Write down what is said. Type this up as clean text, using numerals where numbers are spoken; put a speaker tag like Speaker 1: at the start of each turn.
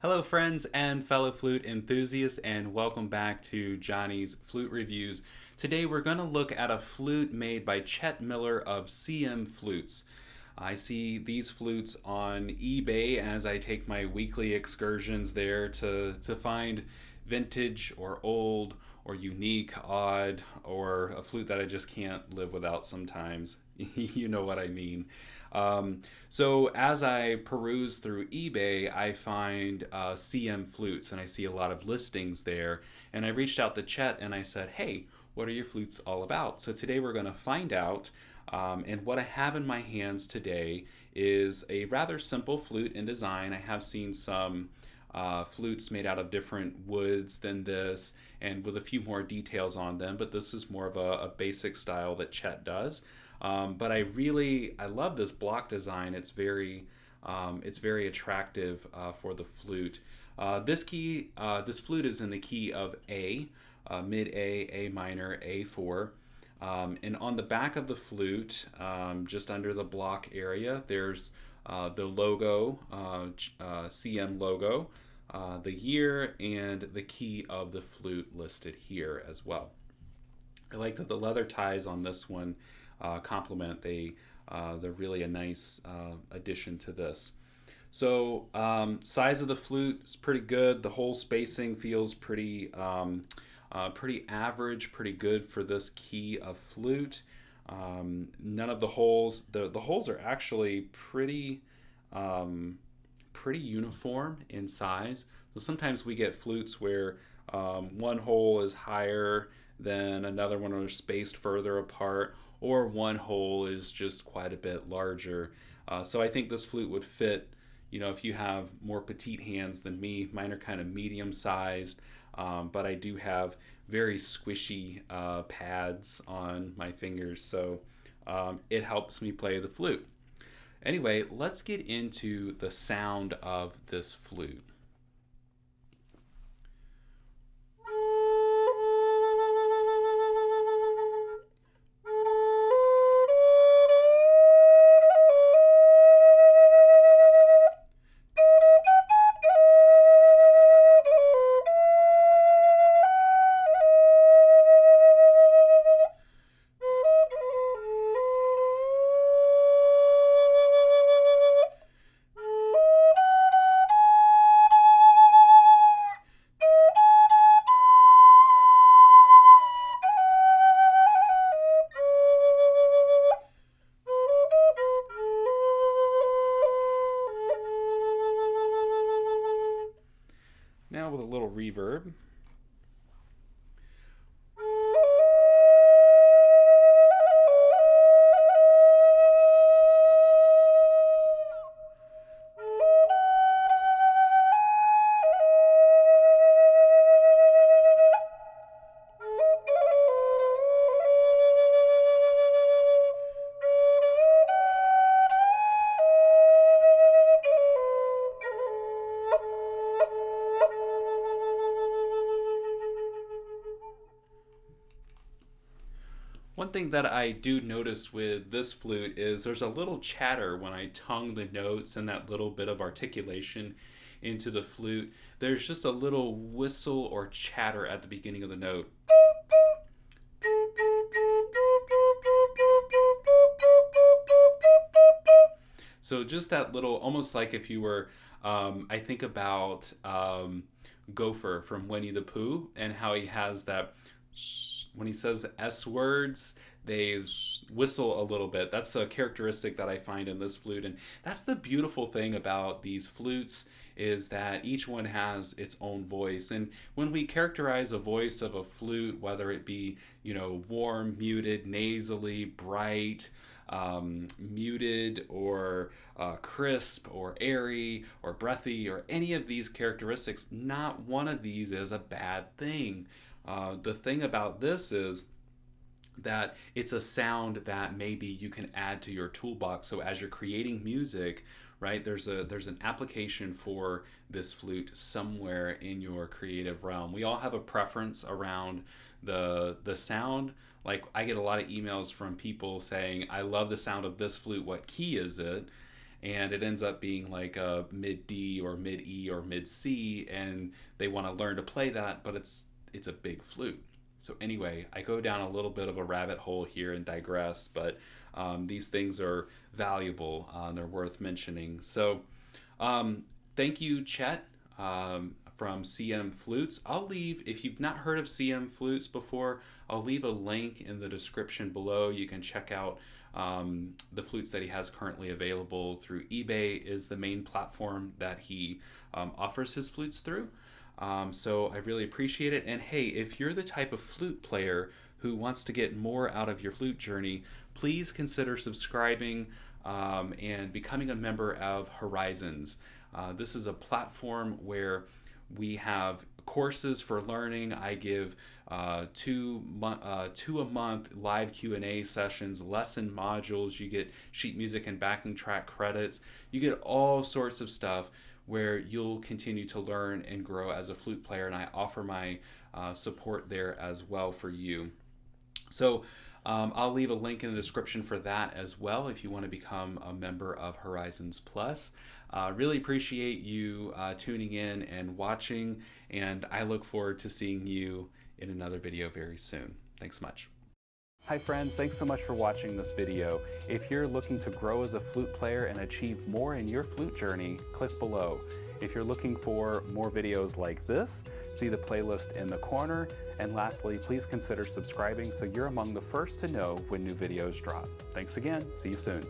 Speaker 1: Hello, friends and fellow flute enthusiasts, and welcome back to Jonny's Flute Reviews. Today we're going to look at a flute made by Chet Miller of Flutes. I see these flutes on eBay as I take my weekly excursions there to find vintage or old or unique, odd, or a flute that I just can't live without sometimes. You know what I mean. So as I peruse through eBay, I find Flutes, and I see a lot of listings there. And I reached out to Chet and I said, "Hey, what are your flutes all about?" So today we're going to find out. And what I have in my hands today is a rather simple flute in design. I have seen some flutes made out of different woods than this and with a few more details on them, but this is more of a basic style that Chet does. But I love this block design. It's very attractive for the flute. This flute is in the key of A, mid A, A minor, A4. And on the back of the flute, just under the block area, there's the logo, CM logo, the year, and the key of the flute listed here as well. I like that the leather ties on this one complement. They're really a nice addition to this. So size of the flute is pretty good. The hole spacing feels pretty average, pretty good for this key of flute. None of the holes, the holes are actually pretty uniform in size. So sometimes we get flutes where one hole is higher than another one, or they're spaced further apart, or one hole is just quite a bit larger. So I think this flute would fit, if you have more petite hands than me. Mine are kind of medium sized, but I do have very squishy pads on my fingers, so it helps me play the flute. Anyway, let's get into the sound of this flute. Now with a little reverb. One thing that I do notice with this flute is there's a little chatter when I tongue the notes and that little bit of articulation into the flute. There's just a little whistle or chatter at the beginning of the note. So just that little, almost like if you were, I think about Gopher from Winnie the Pooh and how he has that, when he says S words, they whistle a little bit. That's a characteristic that I find in this flute. And that's the beautiful thing about these flutes, is that each one has its own voice. And when we characterize a voice of a flute, whether it be, warm, muted, nasally, bright, muted, or crisp, or airy, or breathy, or any of these characteristics, not one of these is a bad thing. The thing about this is that it's a sound that maybe you can add to your toolbox. So as you're creating music, right, there's an application for this flute somewhere in your creative realm. We all have a preference around the sound. Like, I get a lot of emails from people saying, "I love the sound of this flute. What key is it?" and it ends up being like a mid D or mid E or mid C, and they want to learn to play that, but it's a big flute. So anyway, I go down a little bit of a rabbit hole here and digress, but these things are valuable and they're worth mentioning. So thank you, Chet, from CM Flutes. I'll leave, if you've not heard of CM Flutes before, I'll leave a link in the description below. You can check out the flutes that he has currently available through eBay is the main platform that he offers his flutes through. So I really appreciate it. And hey, if you're the type of flute player who wants to get more out of your flute journey, please consider subscribing and becoming a member of Horizons. This is a platform where we have courses for learning. I give two a month live Q&A sessions, lesson modules. You get sheet music and backing track credits. You get all sorts of stuff where you'll continue to learn and grow as a flute player, and I offer my support there as well for you. So I'll leave a link in the description for that as well if you want to become a member of Horizons Plus. Really appreciate you tuning in and watching, and I look forward to seeing you in another video very soon. Thanks much. Hi friends, thanks so much for watching this video. If you're looking to grow as a flute player and achieve more in your flute journey, click below. If you're looking for more videos like this, see the playlist in the corner. And lastly, please consider subscribing so you're among the first to know when new videos drop. Thanks again. See you soon.